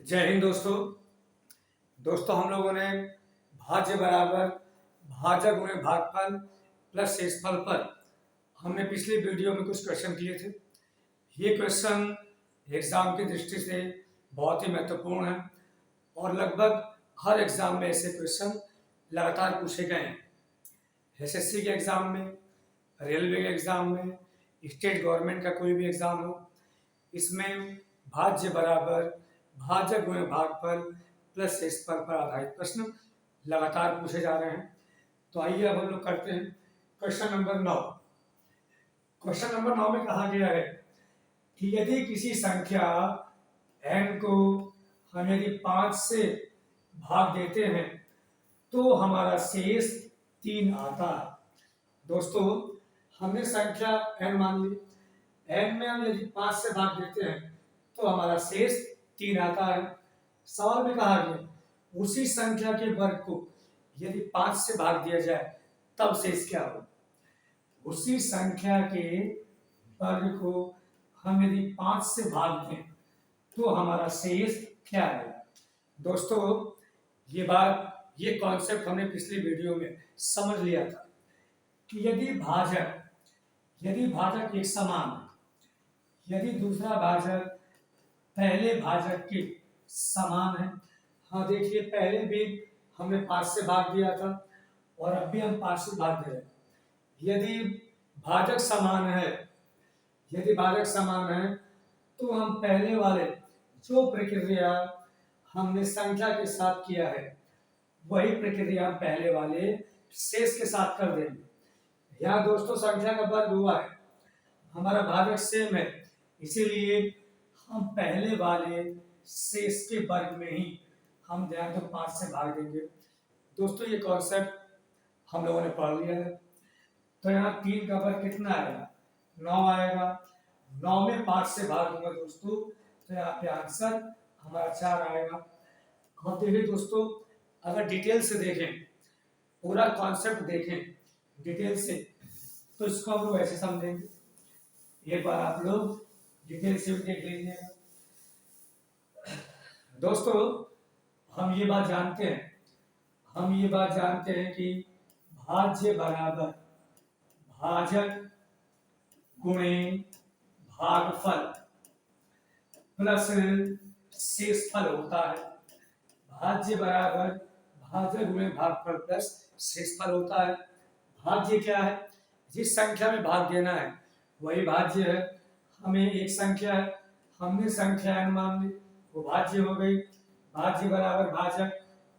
जय हिंद दोस्तों। हम लोगों ने भाज्य बराबर भाजक गुणे भागफल प्लस शेषफल पर हमने पिछले वीडियो में कुछ क्वेश्चन किए थे। ये क्वेश्चन एग्जाम की दृष्टि से बहुत ही महत्वपूर्ण है और लगभग हर एग्जाम में ऐसे क्वेश्चन लगातार पूछे गए हैं। एसएससी के एग्जाम में, रेलवे के एग्जाम में, स्टेट गवर्नमेंट का कोई भी एग्जाम हो, इसमें भाज्य बराबर भाजक गुणे भागफल प्लस शेषफल पर आधारित प्रश्न लगातार पूछे जा रहे हैं। तो आइए अब हम लोग करते हैं क्वेश्चन नंबर 9। क्वेश्चन नंबर 9 में कहा गया है कि यदि किसी संख्या n को हम यदि 5 से भाग देते हैं तो हमारा शेष 3 आता है। दोस्तों, हमने संख्या n मान ली, n में हम यदि 5 से भाग देते हैं तो हमारा शेष 3 आता है। सवाल में कहा गया उसी संख्या के वर्ग को यदि 5 से भाग दिया जाए तब शेष क्या हो। उसी संख्या के वर्ग को हम यदि 5 से भाग दें तो हमारा शेष क्या आएगा। दोस्तों, ये कॉन्सेप्ट हमने पिछली वीडियो में समझ लिया था कि यदि भाजक एक समान है, यदि दूसरा भाजक पहले भाजक के समान है। हाँ, देखिए, पहले भी हमने 5 से भाग दिया था और अब भी हम 5 से भाग दे रहे हैं। यदि भाजक समान है तो हम पहले वाले जो प्रक्रिया हमने संख्या के साथ किया है वही प्रक्रिया पहले वाले शेष के साथ कर देंगे। यहाँ दोस्तों संख्या का वर्ग हुआ है, हमारा भाजक सेम है, इसीलिए हम पहले वाले शेष के वर्ग में ही हम ध्यान तो 5 से भाग देंगे। दोस्तों, ये कॉन्सेप्ट हम लोगों ने पढ़ लिया है। तो यहाँ 3 का वर्ग कितना आएगा? 9 आएगा। 9 में 5 से भाग दूंगा दोस्तों, तो यहाँ पे आंसर हमारा 4 आएगा। अब देखिए दोस्तों, अगर डिटेल से देखें, पूरा कॉन्सेप्ट देखें डिटेल से, तो इसको हम लोग ऐसे समझेंगे। एक बार आप लोग डिटेल से भी देख लीजिएगा। दोस्तों, हम ये बात जानते हैं कि भाज्य बराबर भाजक गुणे भागफल प्लस शेषफल होता है। भाज्य बराबर भाजक गुणे भागफल प्लस शेषफल होता है। भाज्य क्या है? जिस संख्या में भाग देना है वही भाज्य है। हमें एक संख्या है, हमने संख्या n मान ली, वो भाज्य हो गई। भाज्य बराबर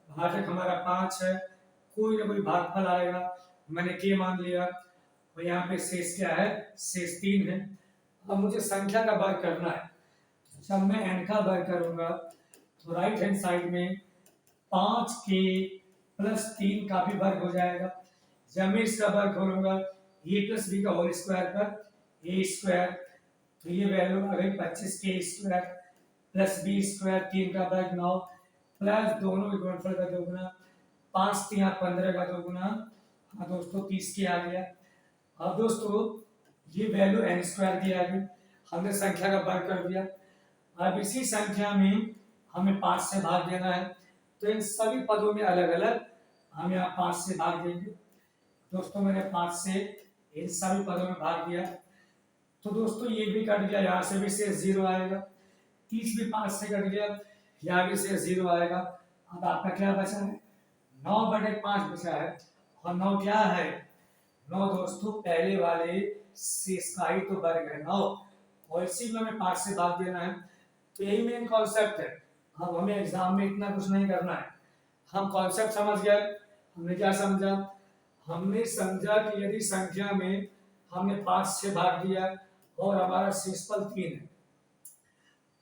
भाजक हमारा 5 है, कोई ना कोई भागफल आएगा, मैंने k मान लिया, और यहाँ पे शेष क्या है? शेष 3 है। अब मुझे संख्या का वर्ग करना है। जब मैं n का वर्ग करूंगा तो राइट हैंड साइड में 5k प्लस 3 का भी वर्ग हो जाएगा। जब मैं इसका वर्ग करूंगा a प्लस बी का होल स्क्वायर पर a स्क्वायर, तो ये वैल्यू आ गई 25k square plus B square, 3 का वर्ग 9 प्लस दोनों के गुणनफल का दोगुना 5 3 15 का दोगुना, हाँ दोस्तों 30 के आ गया। अब दोस्तों ये वैल्यू n स्क्वायर की आ गई, हमने संख्या का वर्ग कर दिया। अब इसी संख्या में हमें 5 से भाग देना है, तो इन सभी पदों में अलग अलग हम यहाँ 5 से भाग देंगे। दोस्तों, मैंने 5 से इन सभी पदों में भाग दिया, तो दोस्तों ये भी कट गया, यहाँ से भी शेष 0 आएगा। 30 भी 5 से कट गया, यहाँ भी शेष 0 आएगा। अब आपका क्या बचा है? 9/5 बचा है, और 9 क्या है? 9 दोस्तों पहले वाले शेष का ही तो वर्ग है 9, और इसी में हमें 5 से भाग देना है। तो यही मेन कॉन्सेप्ट है। अब हमें एग्जाम में इतना कुछ नहीं करना है, हम कॉन्सेप्ट समझ गए। हमने क्या समझा? हमने समझा कि यदि संख्या में हमने 5 से भाग दिया और हमारा शेषफल 3 है,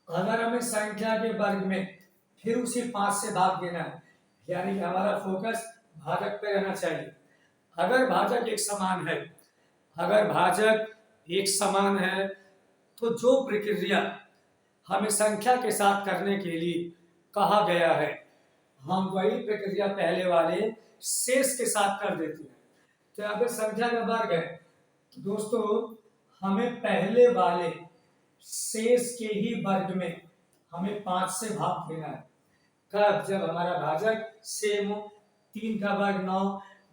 अगर हमें संख्या के वर्ग में फिर उसे 5 से भाग देना है, यानी कि हमारा फोकस भाजक पे रहना चाहिए। अगर भाजक एक समान है तो जो प्रक्रिया हमें संख्या के साथ करने के लिए कहा गया है, हम वही प्रक्रिया पहले वाले शेष के साथ कर देते हैं। तो अगर संख्या का वर्ग है तो दोस्तों हमें पहले वाले शेष के ही वर्ग में हमें 5 से भाग देना है। कब? जब हमारा भाजक सेम हो। 3 का वर्ग 9,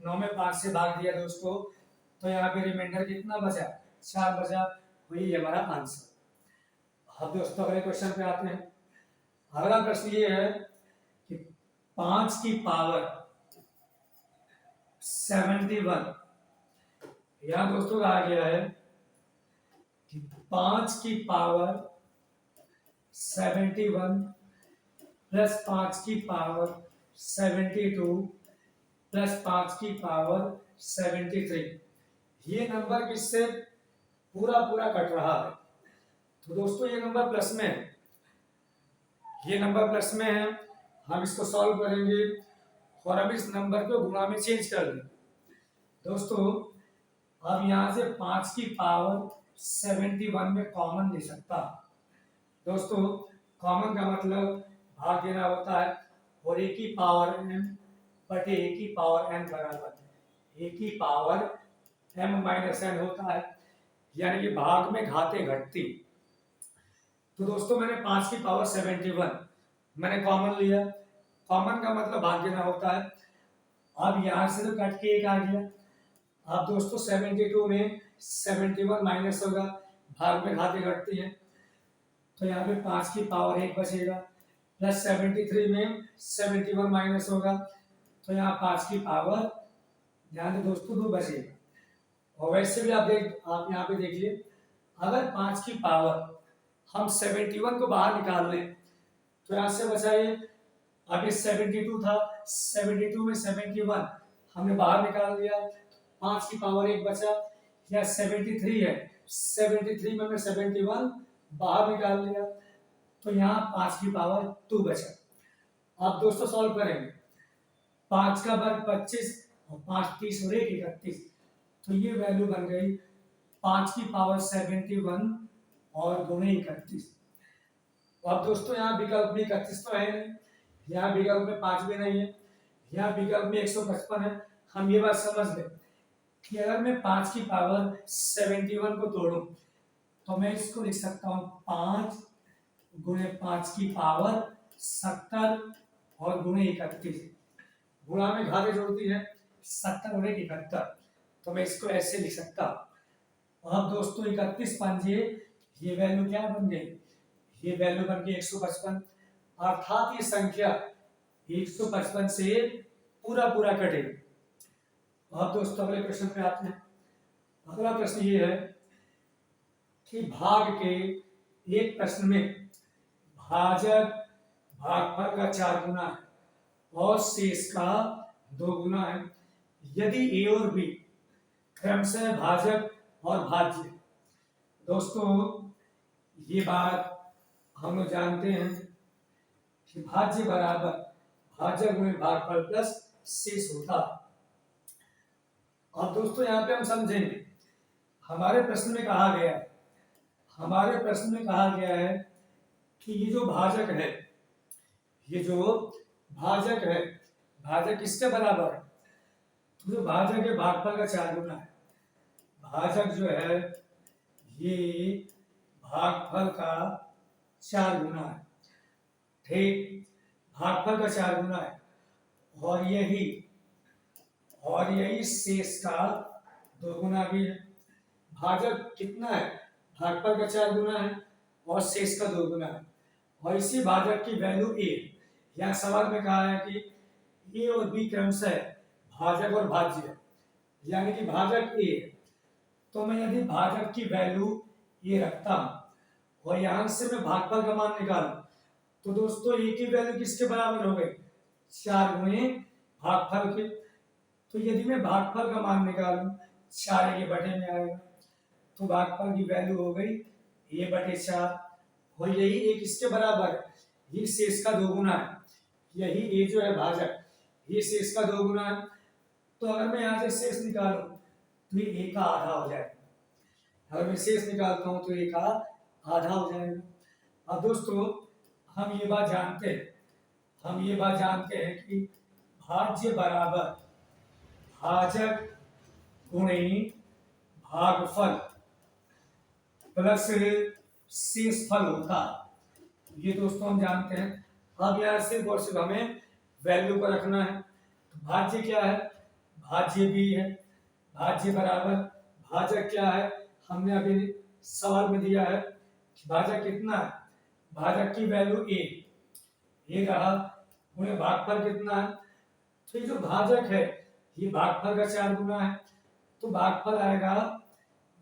9 में 5 से भाग दिया दोस्तों, तो यहाँ पे रिमाइंडर कितना बचा? 4 बचा। वही हमारा आंसर। अब दोस्तों अगले क्वेश्चन पे आते हैं। अगला प्रश्न ये है कि 5 की पावर 71, यहाँ दोस्तों कहा गया है कि 5 की पावर 71 प्लस 5 की पावर 72 प्लस 5 की पावर 73, ये नंबर किससे पूरा पूरा कट रहा है? तो दोस्तों ये नंबर प्लस में है, ये नंबर प्लस में है। हम इसको सॉल्व करेंगे और हम इस नंबर को गुणा में चेंज कर देंगे। दोस्तों अब यहाँ से 5 की पावर 71 में कॉमन ले सकता। दोस्तों कॉमन का मतलब भाग देना होता है, और एक ही पावर m बटे एक ही पावर n बराबर एक ही पावर m माइनस n होता है, यानी कि भाग में घाते घटती। तो दोस्तों मैंने 5 की पावर 71 मैंने कॉमन लिया। कॉमन का मतलब भाग देना होता है। अब यहाँ से तो कट के एक आ गया। अब दोस्तों 72 में 71 माइनस होगा, भाग में घाते घटती है, तो यहाँ पे 5 की पावर 1 बचेगा, प्लस 73 में 71 माइनस होगा, तो यहाँ 5 की पावर, ध्यान दे दोस्तों, 2 बचेगा। और वैसे भी आप यहाँ पे देखिए, अगर 5 की पावर हम 71 को बाहर निकाल लें तो यहाँ से बचा ये, अभी 72 था, 72 में 71 हमने बाहर निकाल दिया, 5 की पावर 1 बचा, या 73 है, 73 में 71 बाहर निकाल लिया, तो यहाँ 5 की पावर 2 बचा। अब दोस्तों सॉल्व करेंगे, 5 का वर्ग 25 और 5 30 और 1 31, तो ये वैल्यू बन गई 5 की पावर 71 और गुणे 31। अब दोस्तों यहाँ विकल्प में 31 तो है नहीं, यहाँ विकल्प में 5 भी नहीं है, यहाँ विकल्प में 155 है। हम ये बात समझ लें कि अगर मैं 5 की पावर 71 को तोड़ूं तो मैं इसको लिख सकता हूँ 5 गुणे 5 की पावर 70 और गुणे 31। गुणा में घाते जोड़ती है, 70 गुणे 71, तो मैं इसको ऐसे लिख सकता। अब दोस्तों 31 पंजे, ये वैल्यू क्या बन गई? ये वैल्यू बन गई 155, अर्थात ये संख्या 155 से पूरा पूरा कटेगा। अब दोस्तों अगले प्रश्न पे आते हैं। अगला प्रश्न ये है कि भाग के एक प्रश्न में भाजक भागफल का 4 गुना है और शेष का 2 गुना है, यदि ए और बी क्रमशः भाजक और भाज्य। दोस्तों ये बात हम लोग जानते हैं कि भाज्य बराबर भाजक गुणे भागफल प्लस शेष होता है। अब दोस्तों यहाँ पे हम समझेंगे, हमारे प्रश्न में कहा गया है, हमारे प्रश्न में कहा गया है कि ये जो भाजक है, ये जो भाजक है, भाजक किसके बराबर है? तो जो भाजक है भागफल का 4 गुना है। भाजक जो है ये भागफल का 4 गुना है, ठीक, भागफल का 4 गुना है, और यही शेष का 2 गुना भी है। भाजक कितना है? भागफल का 4 गुना है और शेष का 2 गुना है, और इसी भाजक की वैल्यू ए। यहाँ सवाल में कहा है कि ए और बी क्रमशः भाजक और भाज्य, यानी कि भाजक ए, तो मैं यदि भाजक की वैल्यू ये रखता हूं और यहां से मैं भागफल का मान निकालूं, तो दोस्तों ए की वैल्यू किसके बराबर हो गई? 4 गुणे भागफल के। तो यदि मैं भागफल का मान निकालूं, 4 ये बटे में आएगा, तो भागफल की वैल्यू हो गई ए बटे 4, और यही ए किसके बराबर है? ये शेष का 2 गुना है, यही ए जो है भाजक, ये शेष का 2 गुना है। तो अगर मैं यहाँ से शेष निकालूं तो ये ए का आधा हो जाएगा। अगर मैं शेष निकालता हूं तो ए का आधा हो जाएगा। अब दोस्तों हम ये बात जानते हैं कि भाज्य बराबर भाजक गुणे भागफल प्लस शेषफल होता है। ये दोस्तों हम जानते हैं। अब यहाँ सिर्फ और सिर्फ हमें वैल्यू को रखना है। तो भाज्य क्या है, भाज्य बी है। भाज्य बराबर भाजक क्या है, हमने अभी सवाल में दिया है कि भाजक कितना है, भाजक की वैल्यू ए रहा, उन्हें भागफल कितना है। तो ये जो भाजक है ये भागफल का 4 गुना है, तो भागफल आएगा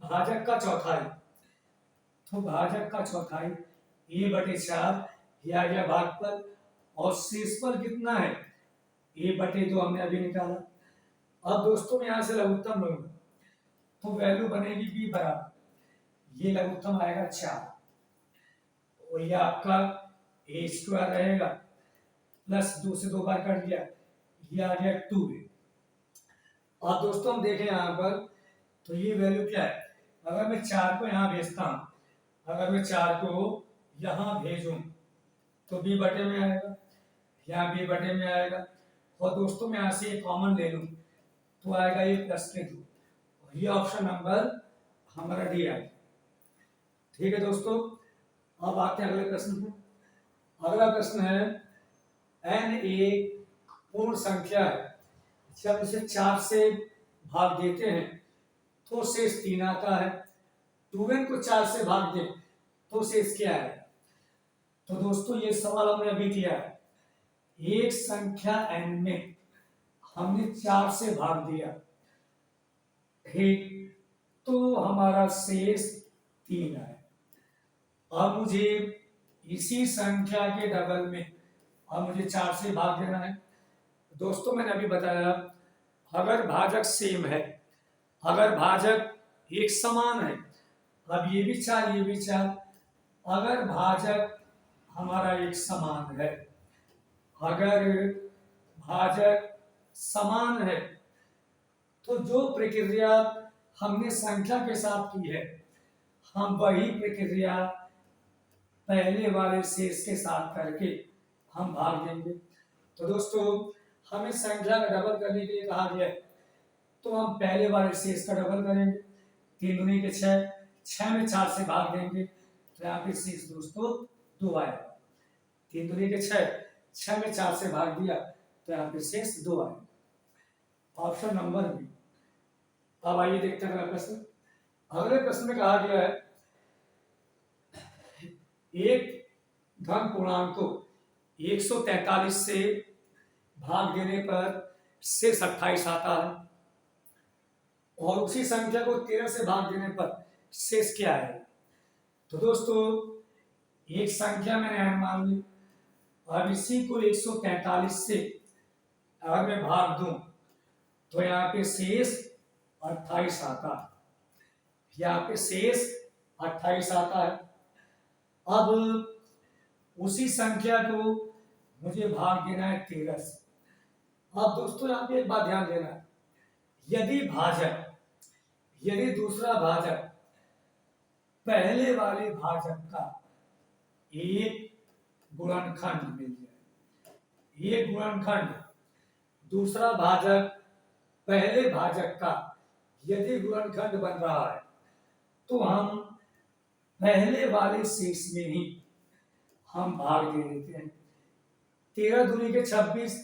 भाजक का चौथाई। तो भाजक का चौथाई a/4, ये आ गया भागफल। और शेषफल कितना है, a/2 हमने अभी निकाला। अब दोस्तों मैं यहाँ से लघुत्तम लूंगा, तो वैल्यू बनेगी b बराबर, ये लघुत्तम आएगा 4, और ये आपका a² रहेगा, प्लस 2 से 2 बार कट गया, ये आ गया 2a। और दोस्तों हम देखें यहाँ पर, तो ये वैल्यू क्या है, अगर मैं 4 को यहाँ भेजता हूँ, अगर मैं 4 को यहाँ भेजूं तो b बटे में आएगा, यहाँ b बटे में आएगा। और दोस्तों मैं यहाँ से ये कॉमन ले लूं तो आएगा ये +2, और ये ऑप्शन नंबर हमारा डी आएगा। ठीक है दोस्तों, अब आते हैं अगले प्रश्न पे। अगला प्रश्न है, n एक पूर्ण संख्या है, जब इसे 4 से भाग देते हैं तो शेष 3 आता है। 2n को 4 से भाग दें तो शेष क्या है। तो दोस्तों ये सवाल हमने अभी किया है, एक संख्या n में हमने 4 से भाग दिया, ठीक, तो हमारा शेष 3 है। अब मुझे इसी संख्या के डबल में अब मुझे 4 से भाग देना है। दोस्तों मैंने अभी बताया, अगर भाजक सेम है, अगर भाजक एक समान है, अब ये भी 4 ये भी 4, अगर भाजक हमारा एक समान है, अगर भाजक समान है, तो जो प्रक्रिया हमने संख्या के साथ की है, हम वही प्रक्रिया पहले वाले शेष के साथ करके हम भाग देंगे। तो दोस्तों हमें संख्या का डबल करने के लिए कहा गया है, तो हम पहले वाले शेष का डबल करेंगे। 3 दूनी के 6, 6 में 4 से भाग देंगे तो यहाँ पे शेष दोस्तों 2 आएगा। 3 दूनी के 6, 6 में 4 से भाग दिया तो यहाँ पे शेष 2 आएगा, ऑप्शन नंबर बी। अब आइए देखते हैं अगला प्रश्न। अगले प्रश्न में कहा गया है, एक धन पूर्णांक को 143 से भाग देने पर शेष 28 आता है, और उसी संख्या को 13 से भाग देने पर शेष क्या है। तो दोस्तों एक संख्या मैंने n मान ली, अब इसी को 143 से अगर मैं भाग दूं तो यहाँ पे शेष 28 आता है, यहाँ पे शेष 28 आता है। अब उसी संख्या को मुझे भाग देना है 13 से। अब दोस्तों यहाँ पे एक बात ध्यान देना है, यदि दूसरा भाजक पहले वाले भाजक का एक गुणनखंड मिल जाए, एक गुणनखंड दूसरा भाजक पहले भाजक का यदि गुणनखंड बन रहा है, तो हम पहले वाले शेष में ही हम भाग दे देते हैं। 13 दूनी के 26,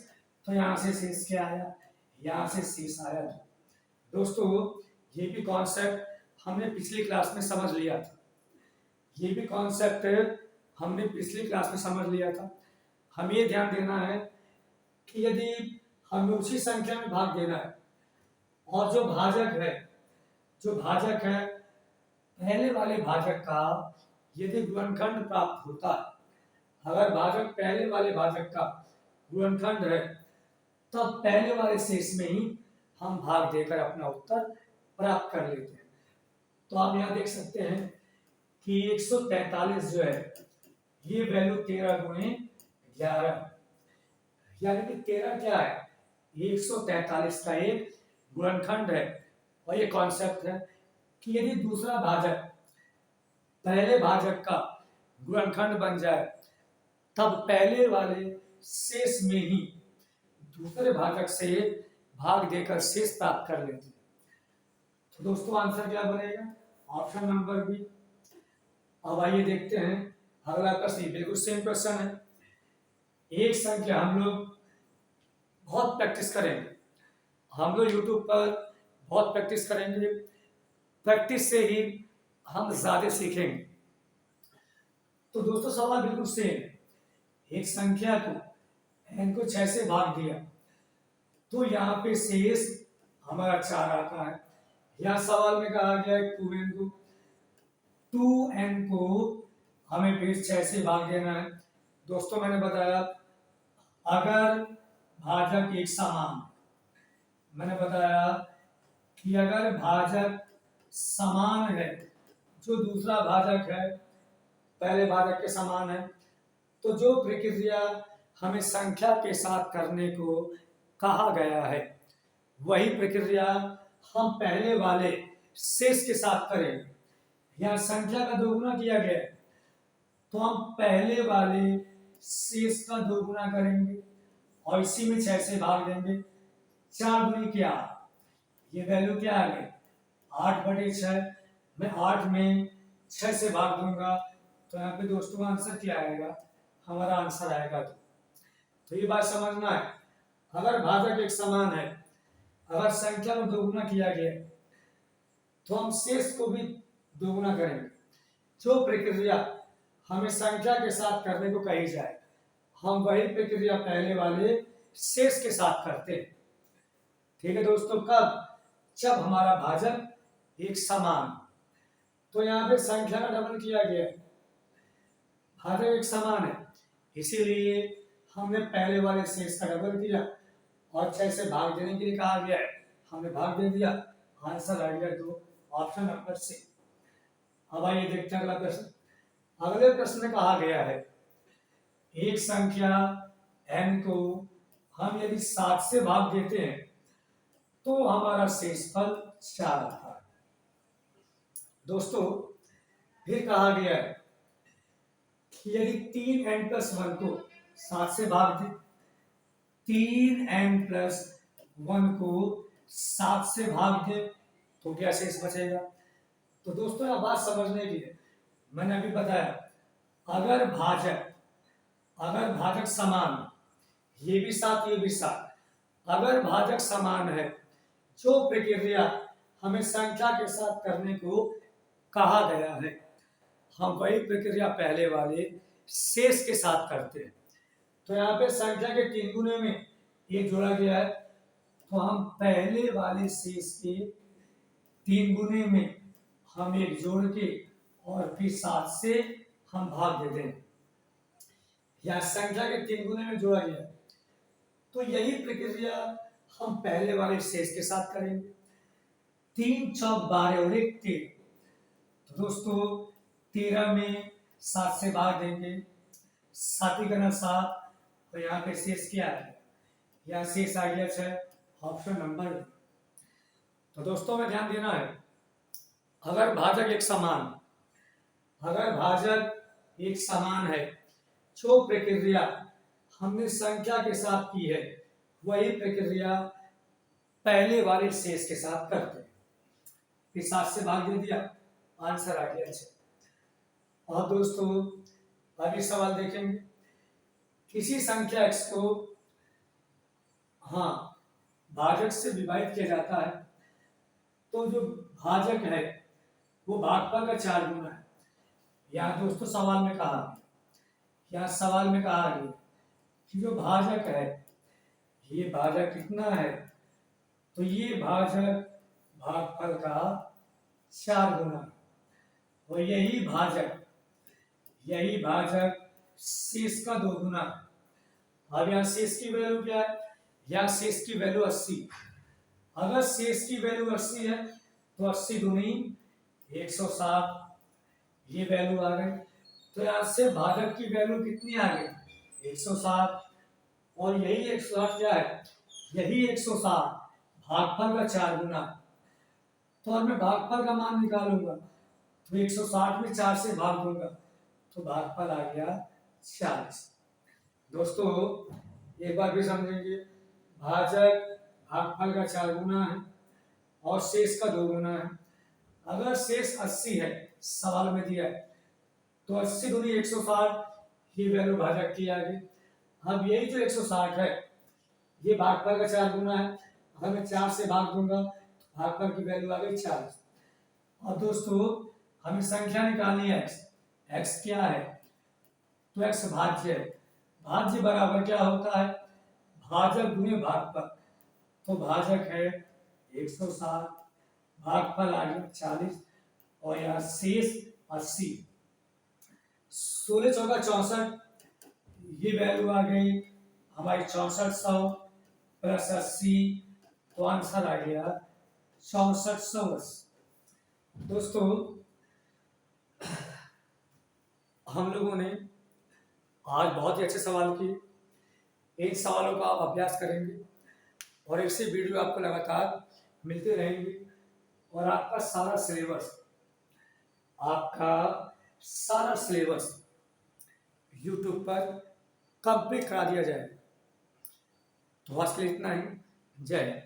तो यहाँ से शेष क्या आया, यहाँ से शेष आया। दोस्तों ये भी कॉन्सेप्ट हमने पिछली क्लास में समझ लिया था, ये भी कॉन्सेप्ट हमने पिछली क्लास में समझ लिया था। हमें ये ध्यान देना है कि यदि हमें उसी संख्या में भाग देना है, और जो भाजक है पहले वाले भाजक का यदि गुणनखंड प्राप्त होता है, अगर भाजक पहले वाले भाजक का गुणनखंड है, तब पहले वाले शेष में ही हम भाग देकर अपना उत्तर प्राप्त कर लेते हैं। तो आप यहाँ देख सकते हैं कि 143 जो है ये वैल्यू 13 गुणे 11, यानी कि 13 क्या है, 143 का एक गुणनखंड है। और ये कॉन्सेप्ट है कि यदि दूसरा भाजक पहले भाजक का गुणनखंड बन जाए, तब पहले वाले शेष में ही दूसरे भाजक से भाग देकर शेष प्राप्त कर लेते हैं। तो दोस्तों आंसर क्या बनेगा, ऑप्शन नंबर बी। अब आइए देखते हैं अगला प्रश्न बिल्कुल सेम क्वेश्चन है। एक संख्या हम लोग बहुत प्रैक्टिस करेंगे, हम लोग यूट्यूब पर बहुत प्रैक्टिस करेंगे, प्रैक्टिस से ही हम ज्यादा सीखेंगे। तो दोस्तों सवाल बिल्कुल सेम है। एक संख्या को n को 6 से भाग दिया तो यहाँ पे शेष हमारा 4 आता है। यहाँ सवाल में कहा गया है 2n को हमें फिर 6 से भाग देना है। दोस्तों मैंने बताया अगर भाजक एक समान, मैंने बताया कि अगर भाजक समान है, जो दूसरा भाजक है पहले भाजक के समान है, तो जो प्रक्रिया हमें संख्या के साथ करने को कहा गया है वही प्रक्रिया हम पहले वाले शेष के साथ करेंगे। यहाँ संख्या का दोगुना किया गया है तो हम पहले वाले शेष का दोगुना करेंगे और इसी में 6 से भाग देंगे। 4 दूनी क्या, ये वैल्यू क्या आ गई 8/6। मैं 8 में 6 से भाग दूंगा तो यहाँ पे दोस्तों आंसर क्या आएगा, हमारा आंसर आएगा। तो ये बात समझना है, अगर भाजक एक समान है, अगर संख्या में दोगुना किया गया तो हम शेष को भी दोगुना करेंगे। जो प्रक्रिया हमें संख्या के साथ करने को कही जाए हम वही प्रक्रिया पहले वाले शेष के साथ करते हैं। ठीक है दोस्तों, कब, जब हमारा भाजक एक समान, तो यहाँ पे संख्या का डबल किया गया है, भाजक एक समान है इसीलिए हमने पहले वाले शेष का डबल किया और 6 से भाग देने के लिए कहा गया है, हमने भाग दे दिया, आंसर आ गया 2, ऑप्शन नंबर सी। अब आइए देखते हैं अगला प्रश्न। अगले प्रश्न में कहा गया है एक संख्या n को हम यदि 7 से भाग देते हैं तो हमारा शेषफल 4 आता है। दोस्तों फिर कहा गया है कि यदि 3n+1 को 7 से भाग दे, 3n+1 को 7 से भाग दे तो क्या शेष बचेगा। तो दोस्तों यह बात समझने के लिए मैंने अभी बताया अगर भाजक समान, ये भी 7 ये भी 7, अगर भाजक समान है जो प्रक्रिया हमें संख्या के साथ करने को कहा गया है हम वही प्रक्रिया पहले वाले शेष के साथ करते हैं। तो यहाँ पे संख्या के 3 गुने में ये जोड़ा गया है तो हम पहले वाले शेष के 3 गुने में हम एक जोड़ के और फिर 7 से हम भाग देते हैं। या संख्या के 3 गुने में जोड़ा गया तो यही प्रक्रिया हम पहले वाले शेष के साथ करेंगे। 3 चौक 12 और 1 13, तो दोस्तों 13 में 7 से भाग देंगे, 7 ही करना 7, तो यहाँ पे शेष क्या है, यहाँ शेष आ गया 6, ऑप्शन नंबर। तो दोस्तों में ध्यान देना है अगर भाजक एक समान है जो प्रक्रिया हमने संख्या के साथ की है वही प्रक्रिया पहले वाले शेष के साथ करते हैं। फिर 7 से भाग दे दिया, आंसर आ गया 6। और दोस्तों अभी सवाल देखेंगे, किसी संख्या x को भाजक से विभाजित किया जाता है तो जो भाजक है वो भागफल का 4 गुना है। यहाँ दोस्तों सवाल में कहा गया कि जो भाजक है ये भाजक कितना है, तो ये भाजक भागफल का 4 गुना, और यही भाजक शेष का 2 गुना। अब यहाँ शेष की वैल्यू क्या है, यहाँ शेष की वैल्यू 80। अगर शेष की वैल्यू 80 है तो 80 दूनी 160, ये वैल्यू आ गई। तो यहाँ से भाजक की वैल्यू कितनी आ गई 160, और यही 160 क्या है, यही 160 भागफल का 4 गुना। तो अब मैं भागफल का मान निकालूंगा तो 160 में 4 से भाग दूंगा तो भागफल आ गया 40। दोस्तों एक बार भी समझेंगे, भाजक भागफल का 4 गुना है और शेष का 2 गुना है। अगर शेष 80 है सवाल में दिया है तो 80 दूनी 160, ये वैल्यू भाजक की आ गई। अब यही जो 160 है ये भागफल का 4 गुना है, अगर मैं 4 से भाग दूंगा भागफल की वैल्यू आ गई 40। और दोस्तों हमें संख्या निकालनी है x क्या है, तो x भाज्य है। भाज्य बराबर क्या होता है, भाजक गुणे भागफल। तो भाजक है 160, भागफल आ गया 40, और यहाँ शेष 80। 16 चौका 64, ये वैल्यू आ गई हमारी 6400 प्लस 80, तो आंसर आ गया 6480। दोस्तों हम लोगों ने आज बहुत ही अच्छे सवाल किए, इन सवालों का आप अभ्यास करेंगे और ऐसे वीडियो आपको लगातार मिलते रहेंगे, और आपका सारा सिलेबस YouTube पर कंप्लीट करा दिया जाएगा। तो आज के लिए इतना ही। जय हिंद।